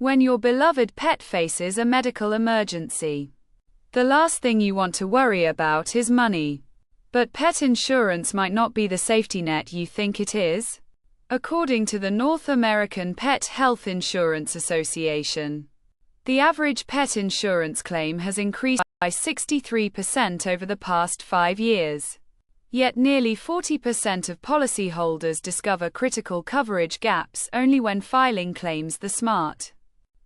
When your beloved pet faces a medical emergency, the last thing you want to worry about is money. But pet insurance might not be the safety net you think it is. According to the North American Pet Health Insurance Association, the average pet insurance claim has increased by 63% over the past 5 years. Yet nearly 40% of policyholders discover critical coverage gaps only when filing claims. The smart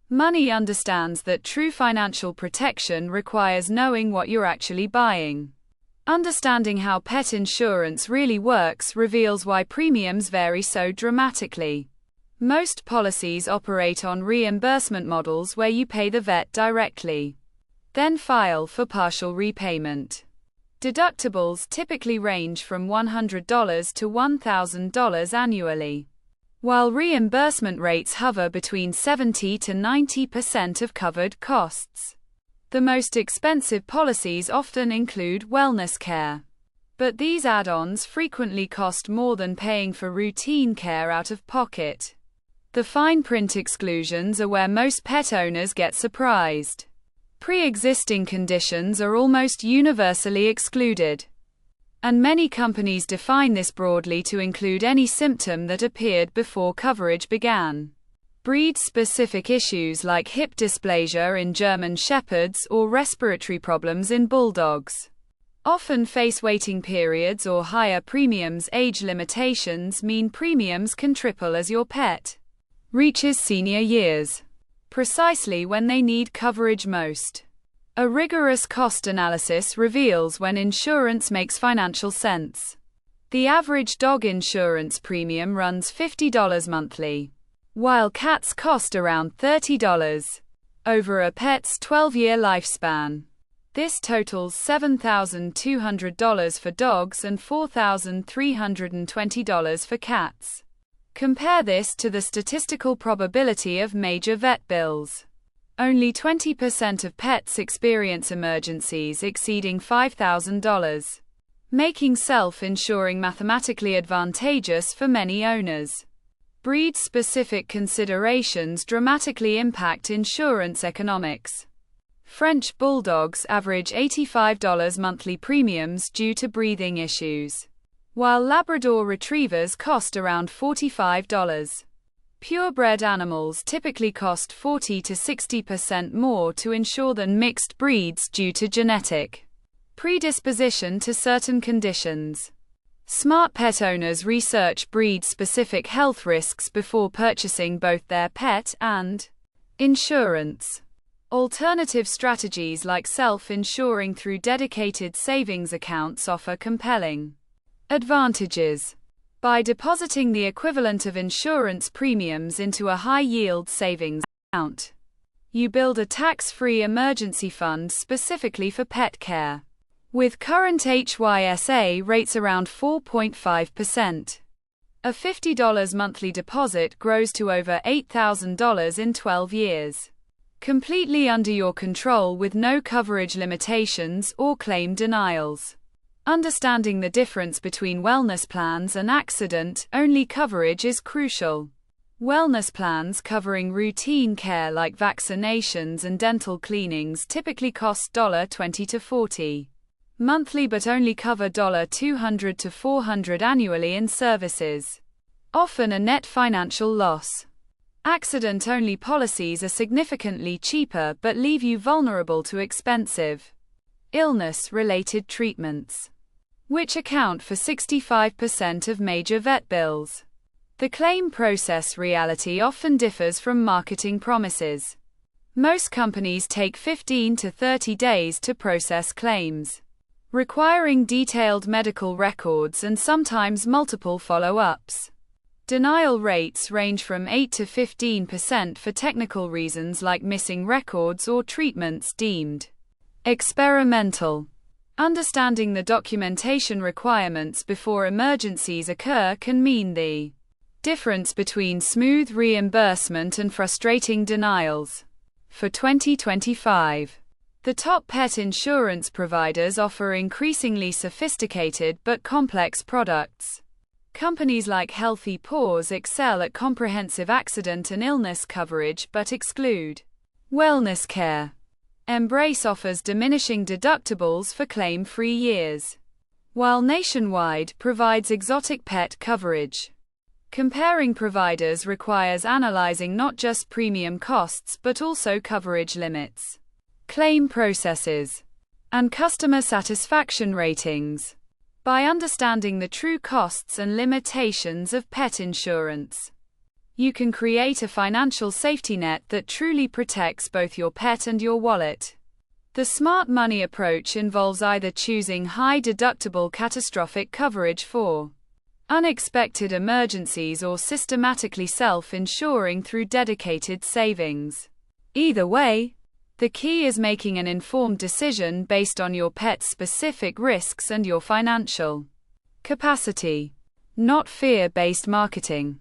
money understands that true financial protection requires knowing what you're actually buying. Understanding how pet insurance really works reveals why premiums vary so dramatically. Most policies operate on reimbursement models where you pay the vet directly, then file for partial repayment. Deductibles typically range from $100 to $1,000 annually, while reimbursement rates hover between 70 to 90% of covered costs. The most expensive policies often include wellness care, but these add-ons frequently cost more than paying for routine care out of pocket. The fine print exclusions are where most pet owners get surprised. Pre-existing conditions are almost universally excluded, and many companies define this broadly to include any symptom that appeared before coverage began. Breed-specific issues like hip dysplasia in German Shepherds or respiratory problems in Bulldogs often face waiting periods or higher premiums. Age limitations mean premiums can triple as your pet reaches senior years, precisely when they need coverage most. A rigorous cost analysis reveals when insurance makes financial sense. The average dog insurance premium runs $50 monthly, while cats cost around $30 over a pet's 12-year lifespan. This totals $7,200 for dogs and $4,320 for cats. Compare this to the statistical probability of major vet bills. Only 20% of pets experience emergencies exceeding $5,000, making self-insuring mathematically advantageous for many owners. Breed-specific considerations dramatically impact insurance economics. French Bulldogs average $85 monthly premiums due to breathing issues, while Labrador Retrievers cost around $45. Purebred animals typically cost 40 to 60% more to insure than mixed breeds due to genetic predisposition to certain conditions. Smart pet owners research breed-specific health risks before purchasing both their pet and insurance. Alternative strategies like self-insuring through dedicated savings accounts offer compelling advantages. By depositing the equivalent of insurance premiums into a high-yield savings account, you build a tax-free emergency fund specifically for pet care. With current HYSA rates around 4.5%, a $50 monthly deposit grows to over $8,000 in 12 years. Completely under your control with no coverage limitations or claim denials. Understanding the difference between wellness plans and accident-only coverage is crucial. Wellness plans covering routine care like vaccinations and dental cleanings typically cost $20 to $40 monthly but only cover $200 to $400 annually in services, often a net financial loss. Accident-only policies are significantly cheaper but leave you vulnerable to expensive illness-related treatments, which account for 65% of major vet bills. The claim process reality often differs from marketing promises. Most companies take 15 to 30 days to process claims, requiring detailed medical records and sometimes multiple follow-ups. Denial rates range from 8 to 15% for technical reasons like missing records or treatments deemed experimental. Understanding the documentation requirements before emergencies occur can mean the difference between smooth reimbursement and frustrating denials. For 2025, the top pet insurance providers offer increasingly sophisticated but complex products. Companies like Healthy Paws excel at comprehensive accident and illness coverage but exclude wellness care. Embrace offers diminishing deductibles for claim-free years, while Nationwide provides exotic pet coverage. Comparing providers requires analyzing not just premium costs but also coverage limits, claim processes, and customer satisfaction ratings. By understanding the true costs and limitations of pet insurance, you can create a financial safety net that truly protects both your pet and your wallet. The smart money approach involves either choosing high-deductible catastrophic coverage for unexpected emergencies or systematically self-insuring through dedicated savings. Either way, the key is making an informed decision based on your pet's specific risks and your financial capacity, not fear-based marketing.